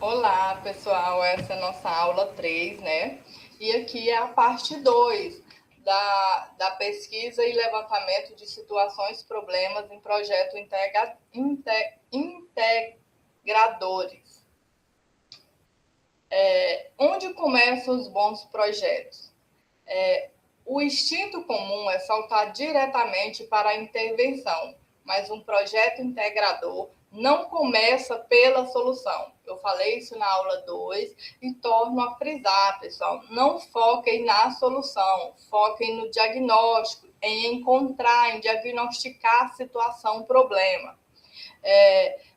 Olá, pessoal. Essa é a nossa aula 3, né? E aqui é a parte 2 da pesquisa e levantamento de situações e problemas em projeto integradores. Onde começam os bons projetos? O instinto comum é saltar diretamente para a intervenção, mas um projeto integrador não começa pela solução. Eu falei isso na aula 2 e torno a frisar, pessoal. Não foquem na solução, foquem no diagnóstico, em encontrar, em diagnosticar a situação, o problema.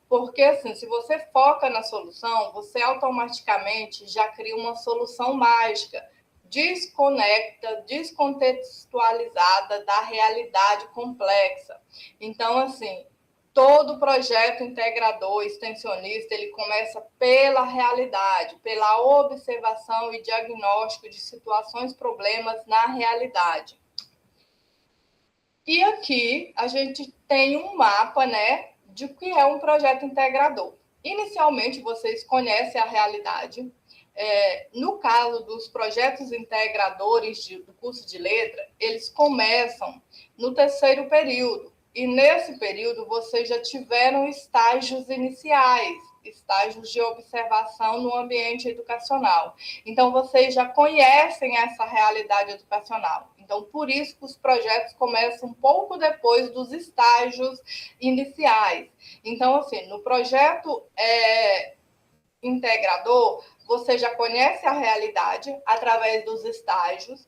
Porque, assim, se você foca na solução, você automaticamente já cria uma solução mágica, desconecta, descontextualizada da realidade complexa. Então, assim, todo projeto integrador, extensionista, ele começa pela realidade, pela observação e diagnóstico de situações, problemas na realidade. E aqui a gente tem um mapa, né, de o que é um projeto integrador. Inicialmente, vocês conhecem a realidade. No caso dos projetos integradores do curso de letra, eles começam no terceiro período. E nesse período, vocês já tiveram estágios iniciais, estágios de observação no ambiente educacional. Então, vocês já conhecem essa realidade educacional. Então, por isso que os projetos começam um pouco depois dos estágios iniciais. Então, assim, no projeto integrador, você já conhece a realidade através dos estágios,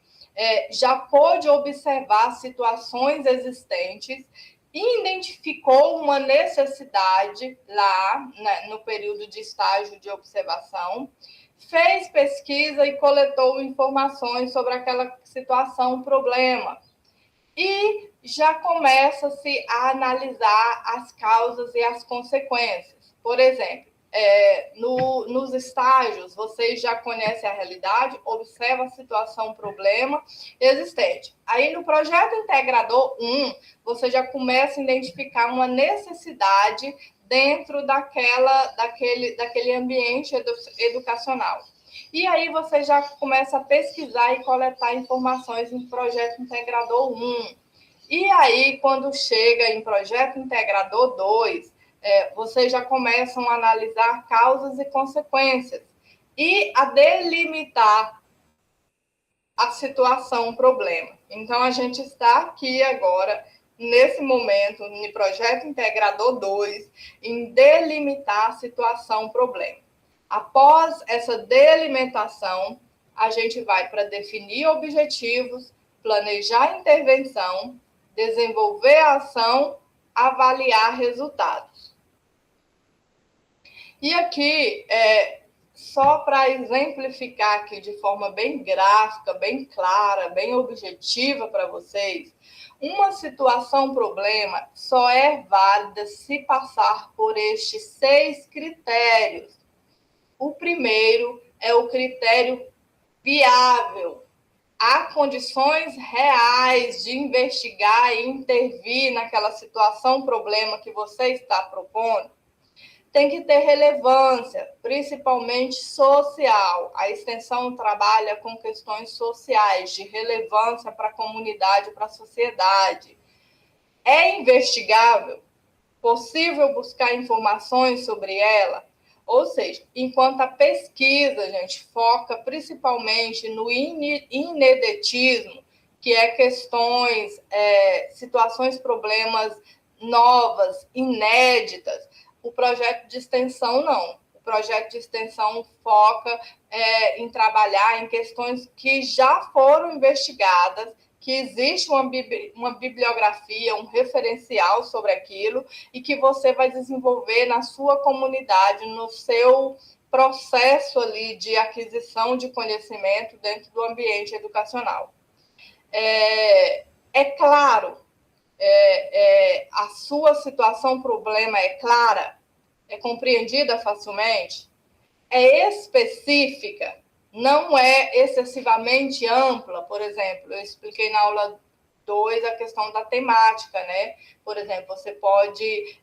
já pôde observar situações existentes e identificou uma necessidade lá, né, no período de estágio de observação, fez pesquisa e coletou informações sobre aquela situação, problema. E já começa-se a analisar as causas e as consequências. Por exemplo, nos estágios, vocês já conhecem a realidade, observa a situação, problema existente. Aí, no projeto integrador 1, você já começa a identificar uma necessidade dentro daquele ambiente educacional. E aí você já começa a pesquisar e coletar informações em projeto integrador 1. E aí, quando chega em projeto integrador 2, vocês já começam a analisar causas e consequências e a delimitar a situação, o problema. Então, a gente está aqui agora, nesse momento, no projeto integrador 2, em delimitar a situação, o problema. Após essa delimitação, a gente vai para definir objetivos, planejar a intervenção, desenvolver a ação, avaliar resultados. E aqui, só para exemplificar aqui de forma bem gráfica, bem clara, bem objetiva para vocês, uma situação, problema, só é válida se passar por estes 6 critérios. O primeiro é o critério viável. Há condições reais de investigar e intervir naquela situação, problema que você está propondo. Tem que ter relevância, principalmente social. A extensão trabalha com questões sociais, de relevância para a comunidade, para a sociedade. É investigável? Possível buscar informações sobre ela? Ou seja, enquanto a pesquisa, gente, foca principalmente no inedetismo, que é questões, situações, problemas novas, inéditas, o projeto de extensão não. O projeto de extensão foca em trabalhar em questões que já foram investigadas, que existe uma bibliografia, um referencial sobre aquilo e que você vai desenvolver na sua comunidade, no seu processo ali de aquisição de conhecimento dentro do ambiente educacional. Claro, a sua situação, problema é clara, é compreendida facilmente, é específica, não é excessivamente ampla. Por exemplo, eu expliquei na aula 2 a questão da temática, né? Por exemplo, você pode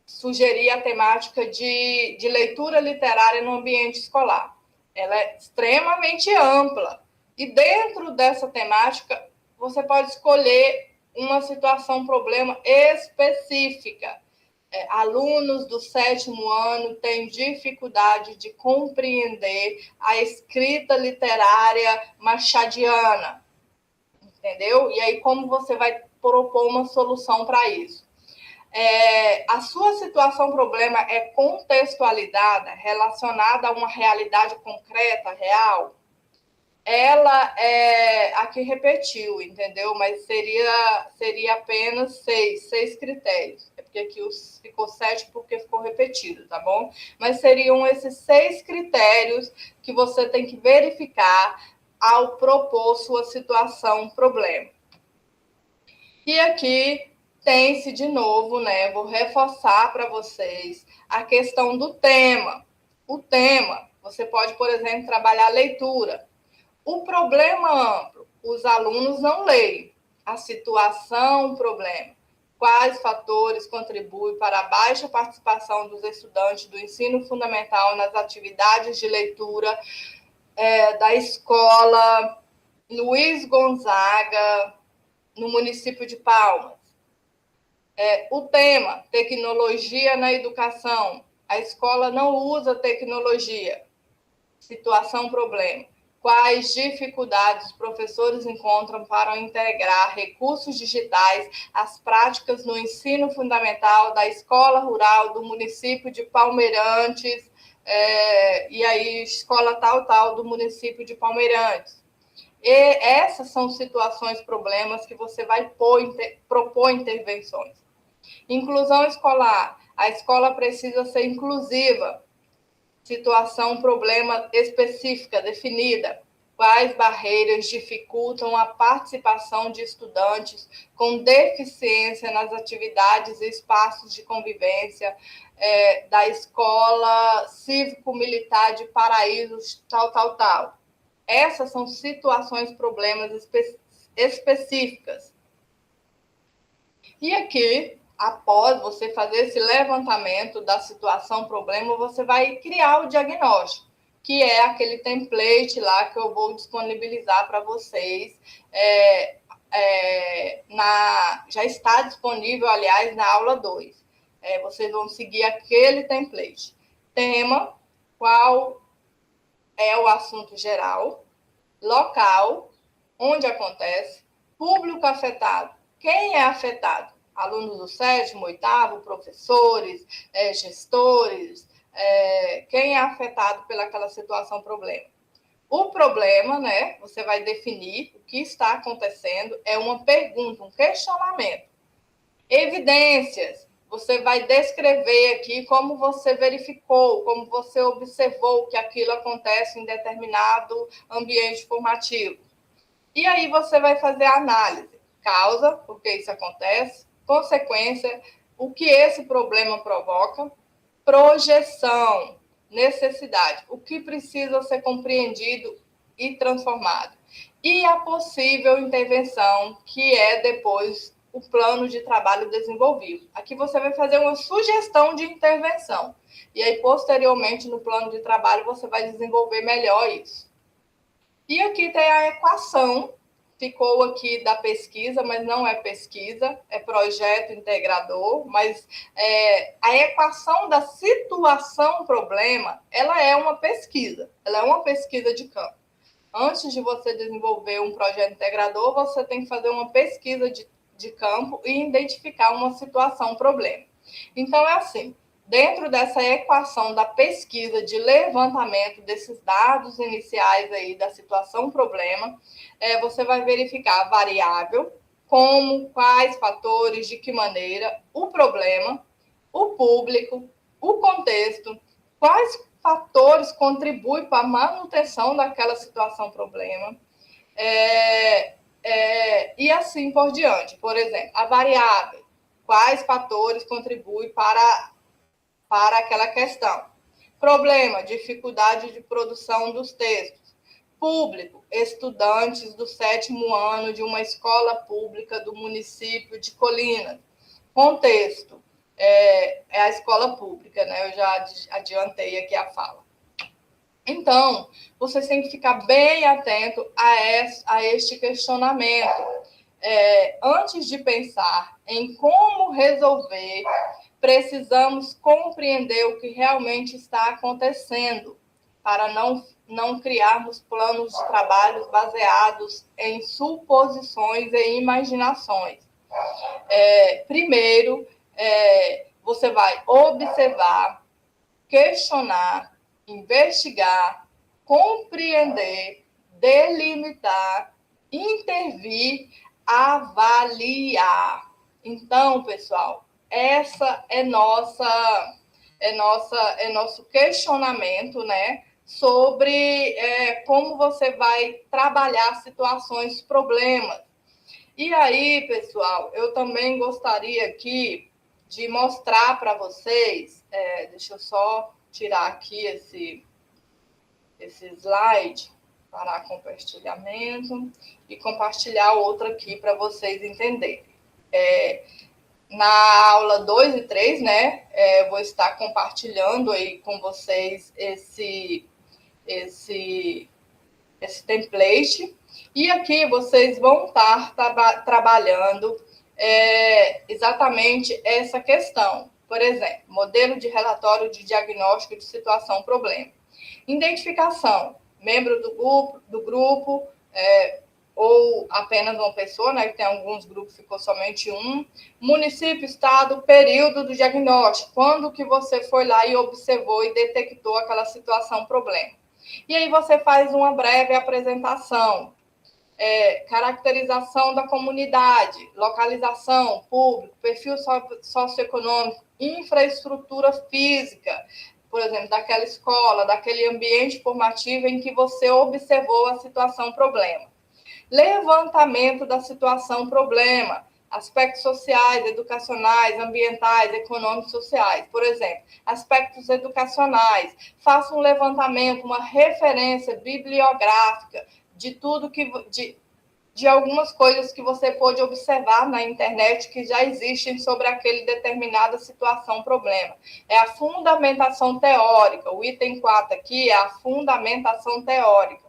sugerir a temática de leitura literária no ambiente escolar. Ela é extremamente ampla. E dentro dessa temática, você pode escolher uma situação, problema específica. Alunos do 7º ano têm dificuldade de compreender a escrita literária machadiana, entendeu? E aí, como você vai propor uma solução para isso? A sua situação, problema é contextualizada, relacionada a uma realidade concreta, real? Ela aqui repetiu, entendeu? Mas seria apenas seis critérios. É porque aqui ficou 7 porque ficou repetido, tá bom? Mas seriam esses 6 critérios que você tem que verificar ao propor sua situação, problema. E aqui tem-se de novo, né? Vou reforçar para vocês a questão do tema. O tema, você pode, por exemplo, trabalhar a leitura. O problema amplo, os alunos não leem. A situação, problema. Quais fatores contribuem para a baixa participação dos estudantes do ensino fundamental nas atividades de leitura da escola Luiz Gonzaga, no município de Palmas? O tema, tecnologia na educação. A escola não usa tecnologia. Situação, problema. Quais dificuldades os professores encontram para integrar recursos digitais às práticas no ensino fundamental da escola rural do município de Palmeirantes, e aí escola tal do município de Palmeirantes? E essas são situações, problemas que você vai propor intervenções. Inclusão escolar. A escola precisa ser inclusiva. Situação, problema específica, definida. Quais barreiras dificultam a participação de estudantes com deficiência nas atividades e espaços de convivência da escola cívico-militar de Paraísos, tal? Essas são situações, problemas específicas. E aqui, após você fazer esse levantamento da situação, problema, você vai criar o diagnóstico, que é aquele template lá que eu vou disponibilizar para vocês. Já está disponível, aliás, na aula 2. Vocês vão seguir aquele template. Tema, qual é o assunto geral, local, onde acontece, público afetado. Quem é afetado? Alunos do 7º, 8º, professores, gestores, quem é afetado pelaquela situação, problema. O problema, né, você vai definir o que está acontecendo, é uma pergunta, um questionamento. Evidências, você vai descrever aqui como você verificou, como você observou que aquilo acontece em determinado ambiente formativo. E aí você vai fazer a análise. Causa, por que isso acontece, consequência, o que esse problema provoca, projeção, necessidade, o que precisa ser compreendido e transformado, e a possível intervenção, que é depois o plano de trabalho desenvolvido. Aqui você vai fazer uma sugestão de intervenção, e aí posteriormente no plano de trabalho você vai desenvolver melhor isso. E aqui tem a equação, ficou aqui da pesquisa, mas não é pesquisa, é projeto integrador, mas a equação da situação problema, ela é uma pesquisa de campo. Antes de você desenvolver um projeto integrador, você tem que fazer uma pesquisa de campo e identificar uma situação problema. Então, é assim, dentro dessa equação da pesquisa de levantamento desses dados iniciais aí da situação problema, você vai verificar a variável, como, quais fatores, de que maneira, o problema, o público, o contexto, quais fatores contribuem para a manutenção daquela situação problema, e assim por diante. Por exemplo, a variável, quais fatores contribuem para aquela questão. Problema, dificuldade de produção dos textos. Público, estudantes do 7º ano de uma escola pública do município de Colinas. Contexto, é a escola pública, né? Eu já adiantei aqui a fala. Então, vocês têm que ficar bem atento a este questionamento. Antes de pensar em como resolver, precisamos compreender o que realmente está acontecendo, para não criarmos planos de trabalho baseados em suposições e imaginações. Primeiro, você vai observar, questionar, investigar, compreender, delimitar, intervir, avaliar. Então, pessoal, essa é nosso questionamento, né, sobre como você vai trabalhar situações, problemas. E aí, pessoal, eu também gostaria aqui de mostrar para vocês, deixa eu só tirar aqui esse slide, parar compartilhamento e compartilhar outro aqui para vocês entenderem. Na aula 2 e 3, né, eu vou estar compartilhando aí com vocês esse template, e aqui vocês vão estar trabalhando exatamente essa questão. Por exemplo, modelo de relatório de diagnóstico de situação-problema. Identificação, membro do grupo ou apenas uma pessoa, né, que tem alguns grupos, ficou somente um. Município, estado, período do diagnóstico, quando que você foi lá e observou e detectou aquela situação, problema. E aí você faz uma breve apresentação, caracterização da comunidade, localização, público, perfil socioeconômico, infraestrutura física, por exemplo, daquela escola, daquele ambiente formativo em que você observou a situação, problema. Levantamento da situação, problema, aspectos sociais, educacionais, ambientais, econômicos, sociais. Por exemplo, aspectos educacionais. Faça um levantamento, uma referência bibliográfica de tudo de algumas coisas que você pôde observar na internet que já existem sobre aquele determinada situação, problema. É a fundamentação teórica. O item 4 aqui é a fundamentação teórica.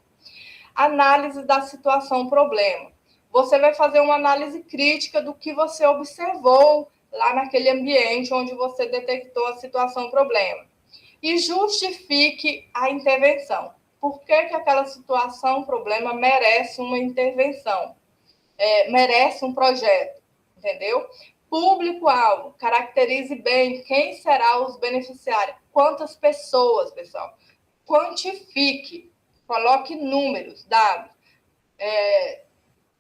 Análise da situação, problema. Você vai fazer uma análise crítica do que você observou lá naquele ambiente onde você detectou a situação, problema. E justifique a intervenção. Por que aquela situação, problema, merece uma intervenção? Merece um projeto, entendeu? Público-alvo, caracterize bem quem será os beneficiários, quantas pessoas, pessoal. Quantifique, coloque números, dados.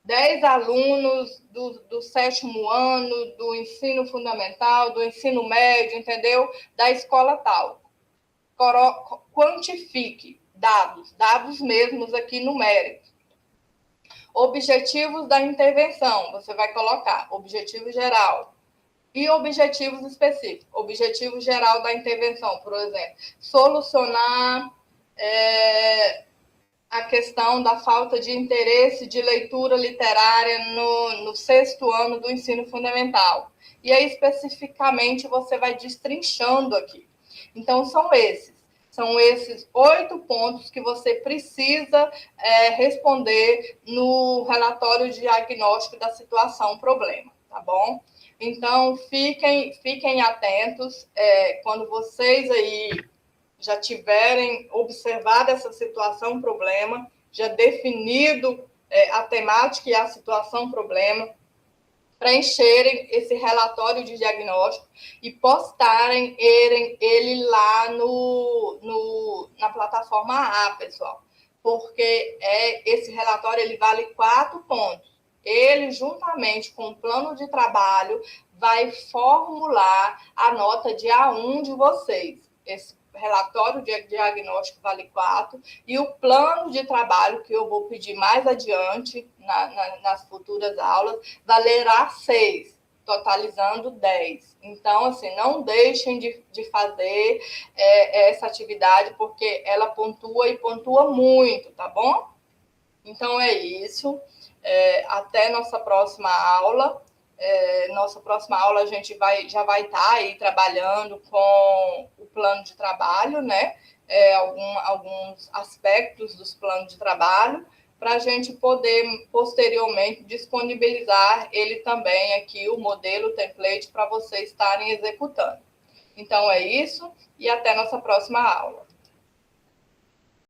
10 alunos do 7º ano, do ensino fundamental, do ensino médio, entendeu? Da escola tal. Quantifique dados mesmos aqui numéricos. Objetivos da intervenção, você vai colocar objetivo geral e objetivos específicos. Objetivo geral da intervenção, por exemplo, solucionar a questão da falta de interesse de leitura literária no 6º ano do ensino fundamental. E aí, especificamente, você vai destrinchando aqui. Então, são esses 8 pontos que você precisa responder no relatório diagnóstico da situação, problema, tá bom? Então, fiquem atentos quando vocês aí já tiverem observado essa situação, problema, já definido a temática e a situação, problema, preencherem esse relatório de diagnóstico e postarem ele lá na plataforma A, pessoal. Porque esse relatório ele vale 4 pontos. Ele, juntamente com o plano de trabalho, vai formular a nota de A1 de vocês. Esse relatório de diagnóstico vale 4, e o plano de trabalho, que eu vou pedir mais adiante, nas futuras aulas, valerá 6, totalizando 10. Então, assim, não deixem de fazer essa atividade, porque ela pontua e pontua muito, tá bom? Então, é isso. Até nossa próxima aula. Nossa próxima aula a gente já vai estar aí trabalhando com o plano de trabalho, né? Alguns aspectos dos planos de trabalho, para a gente poder, posteriormente, disponibilizar ele também aqui, o modelo, o template, para vocês estarem executando. Então, é isso, e até nossa próxima aula.